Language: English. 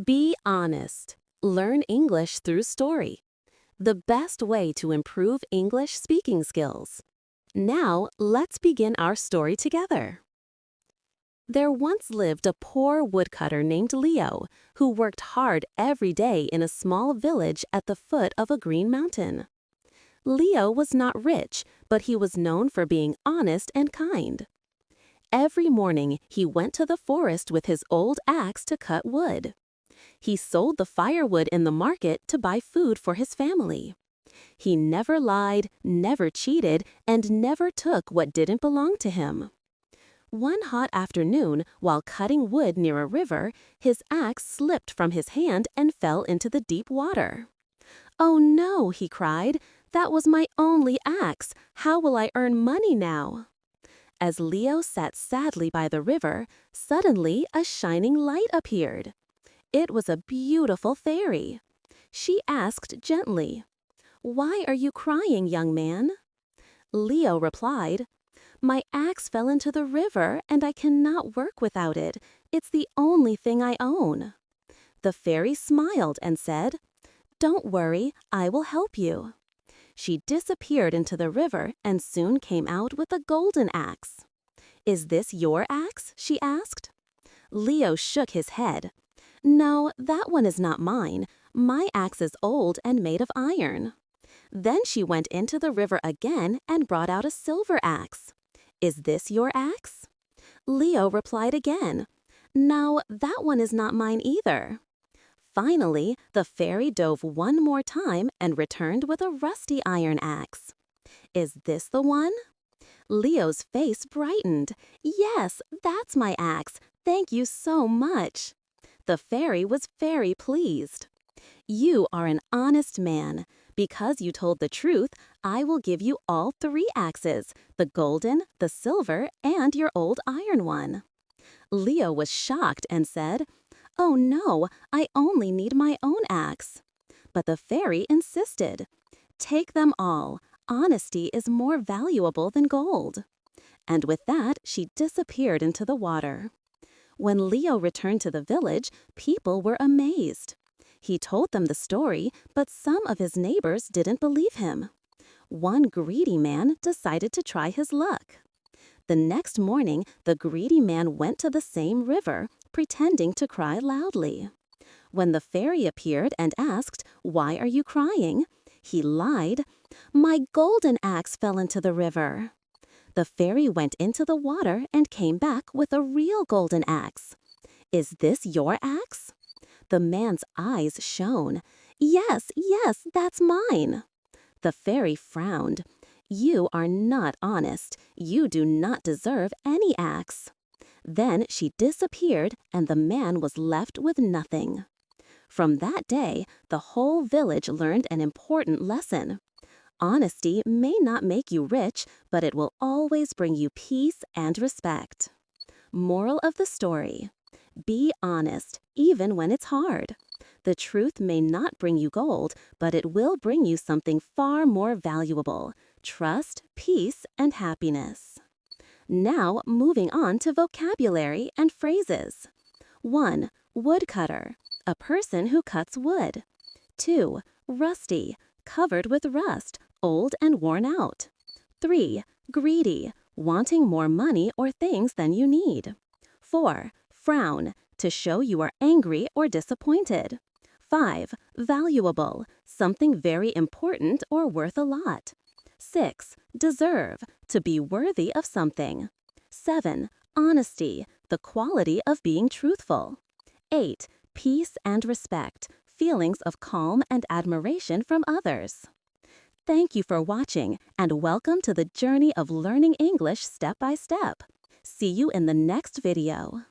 Be honest. Learn English through story. The best way to improve English speaking skills. Now, let's begin our story together. There once lived a poor woodcutter named Leo, who worked hard every day in a small village at the foot of a green mountain. Leo was not rich, but he was known for being honest and kind. Every morning, he went to the forest with his old axe to cut wood. He sold the firewood in the market to buy food for his family. He never lied, never cheated, and never took what didn't belong to him. One hot afternoon, while cutting wood near a river, his axe slipped from his hand and fell into the deep water. "Oh no," he cried, "that was my only axe. How will I earn money now?" As Leo sat sadly by the river, suddenly a shining light appeared. It was a beautiful fairy. She asked gently, "Why are you crying, young man?" Leo replied, "My axe fell into the river and I cannot work without it. It's the only thing I own." The fairy smiled and said, "Don't worry, I will help you." She disappeared into the river and soon came out with a golden axe. "Is this your axe?" she asked. Leo shook his head. "No, that one is not mine. My axe is old and made of iron." Then she went into the river again and brought out a silver axe. "Is this your axe?" Leo replied again, "No, that one is not mine either." Finally, the fairy dove one more time and returned with a rusty iron axe. "Is this the one?" Leo's face brightened. "Yes, that's my axe. Thank you so much." The fairy was very pleased. "You are an honest man. Because you told the truth, I will give you all three axes, the golden, the silver, and your old iron one." Leo was shocked and said, "Oh no, I only need my own axe." But the fairy insisted. "Take them all. Honesty is more valuable than gold." And with that, she disappeared into the water. When Leo returned to the village, people were amazed. He told them the story, but some of his neighbors didn't believe him. One greedy man decided to try his luck. The next morning, the greedy man went to the same river, pretending to cry loudly. When the fairy appeared and asked, "Why are you crying?" he lied, "My golden axe fell into the river." The fairy went into the water and came back with a real golden axe. "Is this your axe?" The man's eyes shone. "Yes, yes, that's mine." The fairy frowned. "You are not honest. You do not deserve any axe." Then she disappeared and the man was left with nothing. From that day, the whole village learned an important lesson. Honesty may not make you rich, but it will always bring you peace and respect. Moral of the story: be honest, even when it's hard. The truth may not bring you gold, but it will bring you something far more valuable: trust, peace, and happiness. Now, moving on to vocabulary and phrases. 1. Woodcutter, a person who cuts wood. 2. Rusty, covered with rust, old and worn out. 3. Greedy, wanting more money or things than you need. 4. Frown, to show you are angry or disappointed. 5. Valuable, something very important or worth a lot. 6. Deserve, to be worthy of something. 7. Honesty, the quality of being truthful. 8. Peace and respect, feelings of calm and admiration from others. Thank you for watching, and welcome to the journey of learning English step by step. See you in the next video.